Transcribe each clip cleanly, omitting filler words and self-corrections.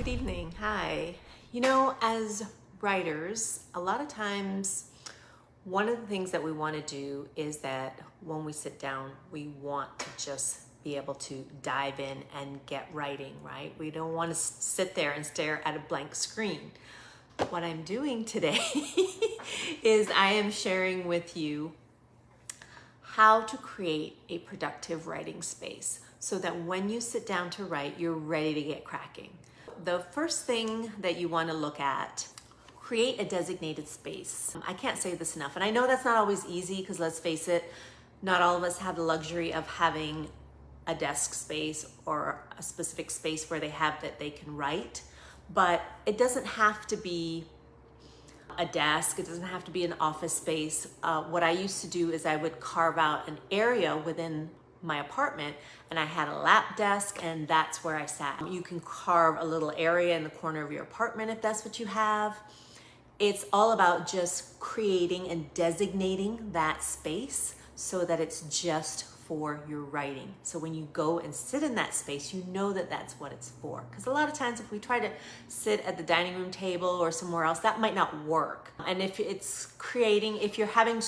Good evening. Hi. As writers, a lot of times one of the things that we want to do is that when we sit down, we want to just be able to dive in and get writing, right? We don't want to sit there and stare at a blank screen. What I'm doing today is I am sharing with you how to create a productive writing space so that when you sit down to write, you're ready to get cracking. The first thing that you want to look at, create a designated space. I can't say this enough, and I know that's not always easy because let's face it, not all of us have the luxury of having a desk space or a specific space where they can write, but it doesn't have to be a desk, it doesn't have to be an office space. What I used to do is I would carve out an area within my apartment and I had a lap desk and that's where I sat. You can carve a little area in the corner of your apartment if that's what you have. It's all about just creating and designating that space so that it's just for your writing. So when you go and sit in that space, you know that that's what it's for. Because a lot of times if we try to sit at the dining room table or somewhere else, that might not work. And if you're having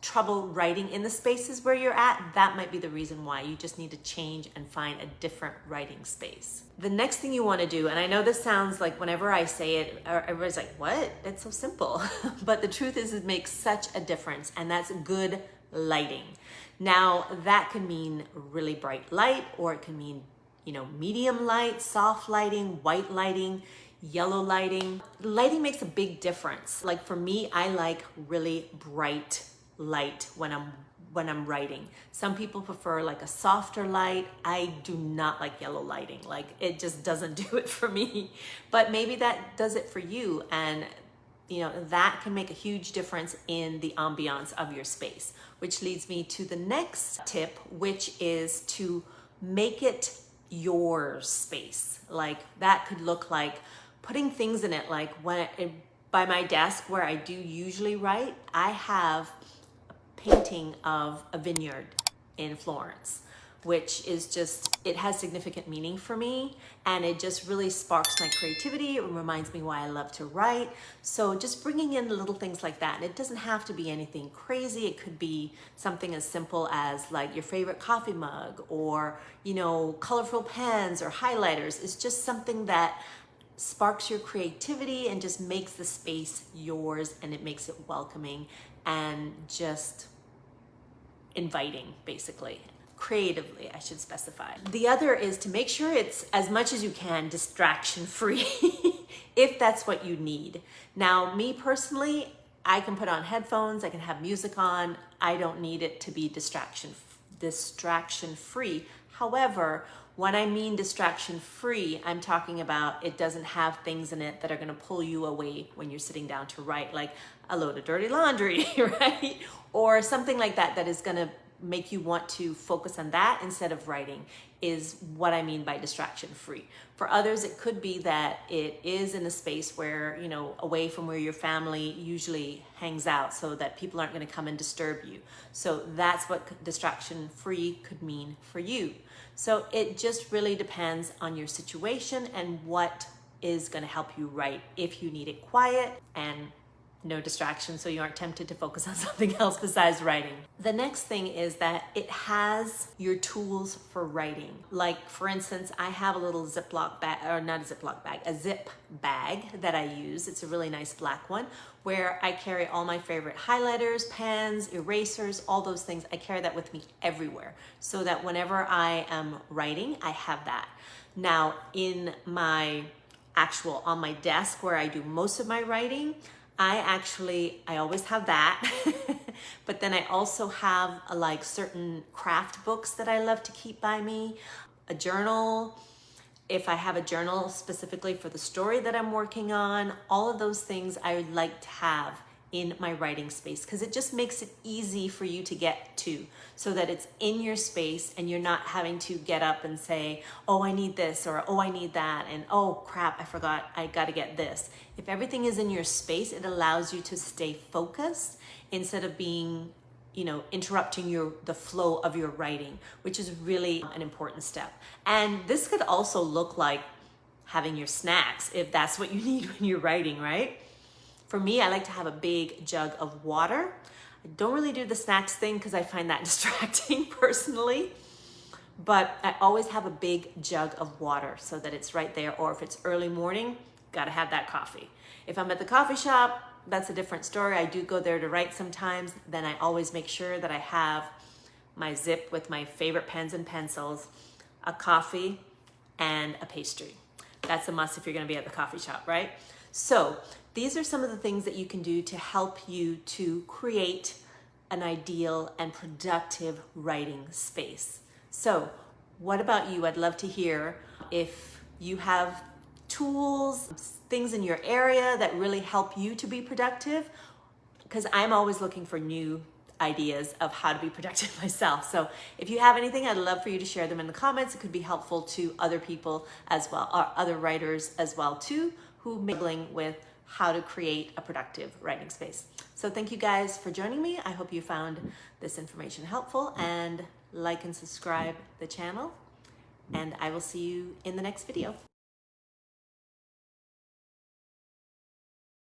trouble writing in the spaces where you're at, that might be the reason why. You just need to change and find a different writing space. The next thing you want to do, and I know this sounds like whenever I say it, everybody's like, what? It's so simple. But the truth is it makes such a difference, and that's good lighting. Now, that can mean really bright light, or it can mean, medium light, soft lighting, white lighting, yellow lighting. Lighting makes a big difference. Like for me, I like really bright light when I'm writing. Some people prefer like a softer light. I do not like yellow lighting. Like it just doesn't do it for me. But maybe that does it for you, and that can make a huge difference in the ambiance of your space, which leads me to the next tip, which is to make it your space. Like that could look like putting things in it. Like by my desk where I do usually write, I have painting of a vineyard in Florence, which is it has significant meaning for me, and it just really sparks my creativity. It reminds me why I love to write. So just bringing in little things like that, and it doesn't have to be anything crazy. It could be something as simple as like your favorite coffee mug, or colorful pens or highlighters. It's just something that sparks your creativity and just makes the space yours, and it makes it welcoming and just inviting, basically. Creatively, I should specify. The other is to make sure it's, as much as you can, distraction free, if that's what you need. Now, me personally, I can put on headphones, I can have music on. I don't need it to be distraction free. However, when I mean distraction free, I'm talking about it doesn't have things in it that are going to pull you away when you're sitting down to write, like a load of dirty laundry, right? Or something like that is going to make you want to focus on that instead of writing, is what I mean by distraction free. For others, it could be that it is in a space where, away from where your family usually hangs out, so that people aren't going to come and disturb you. So that's what distraction free could mean for you. So it just really depends on your situation and what is going to help you write. If you need it quiet and no distractions, so you aren't tempted to focus on something else besides writing. The next thing is that it has your tools for writing. Like for instance, I have a little Ziploc bag, or not a Ziploc bag, a zip bag that I use. It's a really nice black one where I carry all my favorite highlighters, pens, erasers, all those things. I carry that with me everywhere so that whenever I am writing, I have that. Now on my desk where I do most of my writing, I always have that, but then I also have like certain craft books that I love to keep by me, a journal, if I have a journal specifically for the story that I'm working on. All of those things I would like to have in my writing space, because it just makes it easy for you to get to, so that it's in your space and you're not having to get up and say, oh, I need this, or oh, I need that, and oh crap, I forgot, I gotta get this. If everything is in your space, it allows you to stay focused instead of being, interrupting the flow of your writing, which is really an important step. And this could also look like having your snacks if that's what you need when you're writing, right? For me, I like to have a big jug of water. I don't really do the snacks thing because I find that distracting personally, but I always have a big jug of water so that it's right there. Or if it's early morning, gotta have that coffee. If I'm at the coffee shop, that's a different story. I do go there to write sometimes. Then I always make sure that I have my zip with my favorite pens and pencils, a coffee, and a pastry. That's a must if you're gonna be at the coffee shop, right? So these are some of the things that you can do to help you to create an ideal and productive writing space. So what about you? I'd love to hear if you have tools, things in your area that really help you to be productive, because I'm always looking for new ideas of how to be productive myself. So if you have anything, I'd love for you to share them in the comments. It could be helpful to other people as well, or other writers as well too, who may be struggling with how to create a productive writing space. So thank you guys for joining me. I hope you found this information helpful, and like and subscribe the channel, and I will see you in the next video.